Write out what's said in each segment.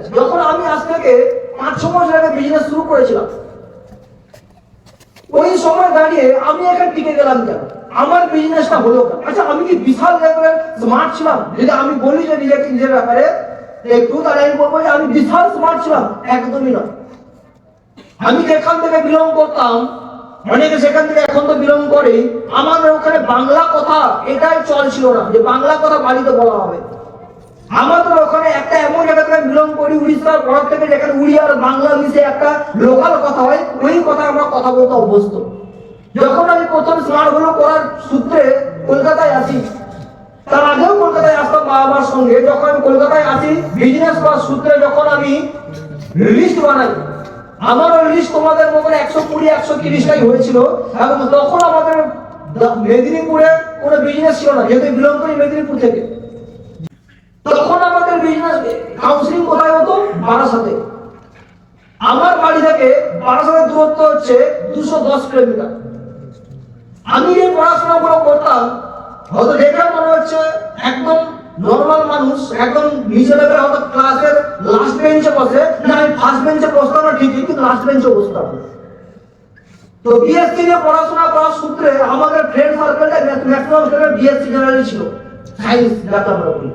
যখন আমি আজ থেকে 5-6 বছর আগে বিজনেস শুরু করেছিলাম, ওই সময় দাঁড়িয়ে আমি এখানে টিকে গেলাম কেন? আমার বিজনেসটা হলো কেন? আচ্ছা, আমি কি বিশাল লেভেলের স্মার্ট ছিলাম? যদি আমি বলি যে নিজের ব্যাপারে একটু, তাহলে আমি বলবো যে আমি বিশাল স্মার্ট ছিলাম? একদমই না। আমি যেখান থেকে বিলং করতাম, অনেকে সেখান থেকে এখন তো বিলং করে, আমাদের ওখানে বাংলা কথা এটাই চল ছিল না যে বাংলা কথা বাড়িতে বলা হবে। আমাদের ওখানে একটা এমন জায়গা থেকে বিলং করি, উড়িষ্যার বর্ডার থেকে, যেখানে উড়িয়া আর বাংলা মিশে একটা লোকাল কথা হয়, ওই কথা আমরা কথা বলতে অভ্যস্ত। যখন আমি প্রথম স্মার্ট হলো করার সূত্রে কলকাতায় আসি, তার আগেও কলকাতায় আসতাম বাবা মার সঙ্গে। যখন আমি কলকাতায় আসি বিজনেস করার সূত্রে, যখন আমি লিস্ট বানাই, আমার ওই লিস্ট তোমাদের মতন 120-130টাই হয়েছিল। এবং তখন আমাদের মেদিনীপুরে কোনো বিজনেস ছিল না, যেহেতু বিলং করি মেদিনীপুর থেকে। তখন আমাদের বিজনেস কাউন্সিলিং কোথায় হতো? বারাসাতে। আমার বাড়ি থেকে বারাসাতের দূরত্ব হচ্ছে 210 কিলোমিটার। আমি যে পড়াশোনাগুলো করতাম, হয়তো দেখে মনে হচ্ছে একদম নর্মাল মানুষ, একদম নিচে লেভেলে, হয়তো ক্লাসের লাস্ট বেঞ্চে বসে। না, আমি ফার্স্ট বেঞ্চে বসতাম না ঠিকই, কিন্তু লাস্ট বেঞ্চে বসতাম। তো বিএসসি নিয়ে পড়াশোনা করার সূত্রে আমাদের ফ্রেন্ড সার্কেলটা ম্যাক্সিমাম বিএসসি জেনারেলি ছিল, সায়েন্স যাকে আমরা বলি।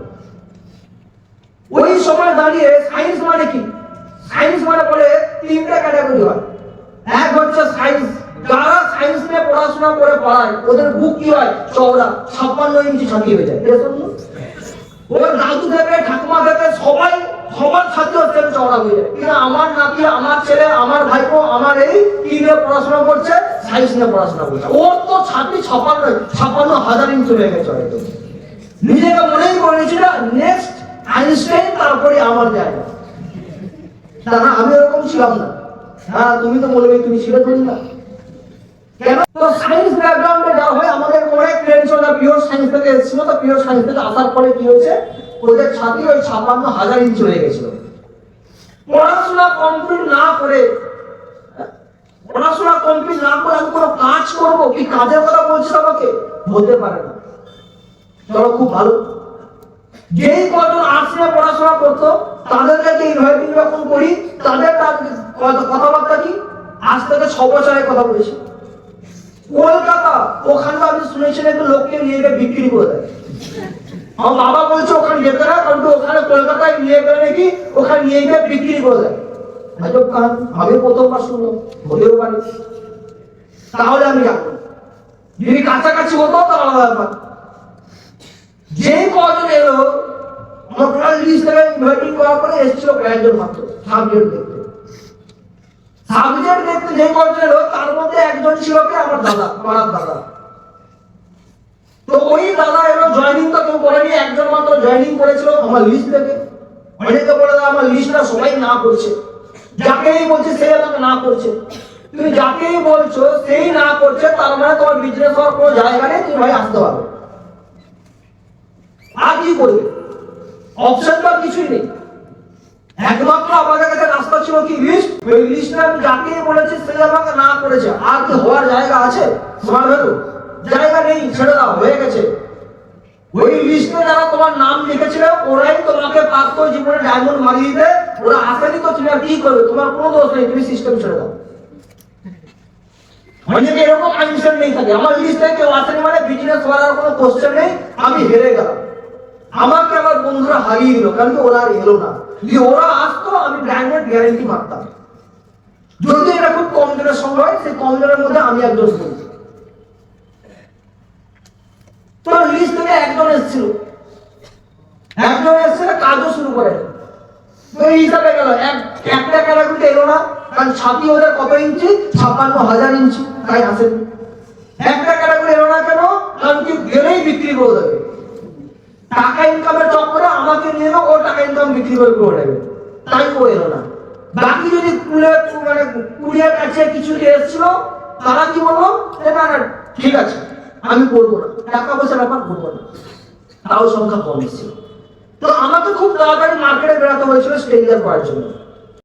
ওই সময় দাঁড়িয়ে সায়েন্স মানে কি? সায়েন্স মানে বলে 3টে ক্যাটাগরি হয়। এক হচ্ছে সায়েন্স, যারা সায়েন্স নিয়ে পড়াশোনা করে পড়ায়, ওদের বুক কি হয়? চওড়া, 56 ইঞ্চি ছাতি হয়ে যায়। ওর দাদু থেকে ঠাকুমা থেকে সবাই সবার ছাতি হচ্ছে চওড়া হয়ে যায়। কিন্তু আমার নাতি, আমার ছেলে, আমার ভাইপো, আমার এই কি নিয়ে পড়াশোনা করছে? সায়েন্স নিয়ে পড়াশোনা করছে। ওর তো ছাতি 56,000 ইঞ্চি হয়ে গেছে। হয়তো নিজেকে মনেই করে নিয়েছিল নেক্সট আইনস্টাইন, তারপরে আমার জায়গা। না, আমি এরকম ছিলাম না। হ্যাঁ, তুমি তো বলবে তুমি ছিলে না কেন? তো সায়েন্স ব্যাকগ্রাউন্ডে যাওয়া হয়, আমাদের অনেক ফ্রেন্ডস ওরা পিওর সায়েন্স থেকে এসেছিল। তো পিওর সায়েন্স থেকে আসার পরে কি হয়েছে, ওদের ছাতি ওই 56,000 ইঞ্চি হয়ে গেছিল। পড়াশোনা কমপ্লিট না করে আমি কোনো কাজ করবো কি? কাজের কথা বলছি আমাকে, বলতে পারে না। চলো, খুব ভালো। যেই কজন আর্টস নিয়ে পড়াশোনা করতো, তাদেরকে ইনভাইটিং যখন করি, তাদের কথাবার্তা কি? আজ থেকে 6 বছর আগে কথা বলেছি। কলকাতা, ওখানটা আমি শুনেছি একটু লোককে নিয়ে গিয়ে বিক্রি করে দেয়। আমার বাবা বলছে ওখানে যেতে না, কারণ ওখানে কলকাতায় নিয়ে গেলে নাকি ওখানে নিয়ে গিয়ে বিক্রি করে দেয়। আমি প্রথমবার শুনলাম, হতেও পারে। তাহলে আমি যাবো, যদি কাছাকাছি হতো তাহলে আলাদা ব্যাপার। যে কজন এলো, আমার টোটাল লিস্ট থেকে ইনভাইটিং করার পরে এসেছিল কয়েকজন মাত্র সাবজেক্ট দেখতে। যে কজন এলো, তার মধ্যে একজন ছিল কি? আমার দাদা, পাড়ার দাদা। তো ওই দাদা এলো, জয়েনিং তো কেউ করেনি, একজন মাত্র জয়েনিং করেছিল আমার লিস্ট থেকে। অনেকে বলে আমার লিস্টটা সবাই না করছে, যাকেই বলছে সে আমাকে না করছে। তুমি যাকেই বলছো সেই না করছে, তার মানে তোমার বিজনেস হওয়ার কোনো জায়গা নেই, তুমি ভাই আসতে পারো। আর কি করবে? অপশন তো কিছুই নেই। একমাত্র আমাদের কাছে রাস্তা ছিল কি? লিস্ট। ওই লিস্টে আমি যাকেই বলেছি সে আমাকে না করেছে। আর কি হওয়ার জায়গা আছে? তোমার জায়গা নেই, ছেড়ে দাও, হয়ে গেছে। ওই লিস্টে যারা তোমার নাম লিখেছিল, ওরাই তোমাকে পারতো জীবনে ডায়মন্ড মারিয়ে দিতে। ওরা আসেনি তো তুমি আর কি করবে? তোমার কোনো দোষ নেই, তুমি সিস্টেম ছেড়ে দাও। অনেকে এরকম আইনস্টাইন নেই থাকে, আমার লিস্টে কেউ আসেনি মানে বিজনেস করার কোনো কোশ্চেন নেই, আমি হেরে গেলাম। আমাকে আমার বন্ধুরা হারিয়ে দিল, কারণ ওরা আর এলো না। যদি ওরা আসতো, আমি ব্র্যান্ডেড গ্যারেন্টি মারতাম। যদি এটা খুব কম জনের সঙ্গে হয়, সেই কম জনের মধ্যে আমি একজন বলছি। তো লিস্ট থেকে একজন এসেছিল, কাজও শুরু করে। তো এই হিসাবে গেল, একটা ক্যাটাগরিতে এলো না, কারণ ছাতি ওদের কত ইঞ্চি? 56,000 ইঞ্চি, তাই আসেনি। একটা ক্যাটাগরি এলো না কেন? কারণ কি গেলেই বিক্রি করে দেবে, টাকা ইনকামের চক্করে আমাকে নিয়ে ও টাকা ইনকাম বিক্রি করে দেবে, তাই ও এলো না। বাকি যদি কুড়িয়ার কাছে কিছু এসেছিল, তারা কি বলবো? না, ঠিক আছে, আমি করবো না, টাকা পয়সা ব্যাপার করবো না, তাও সংখ্যা কম এসেছিল। তো আমাকে খুব তাড়াতাড়ি মার্কেটে বেরোতে হয়েছিল স্টেবিলাইজ করার জন্য।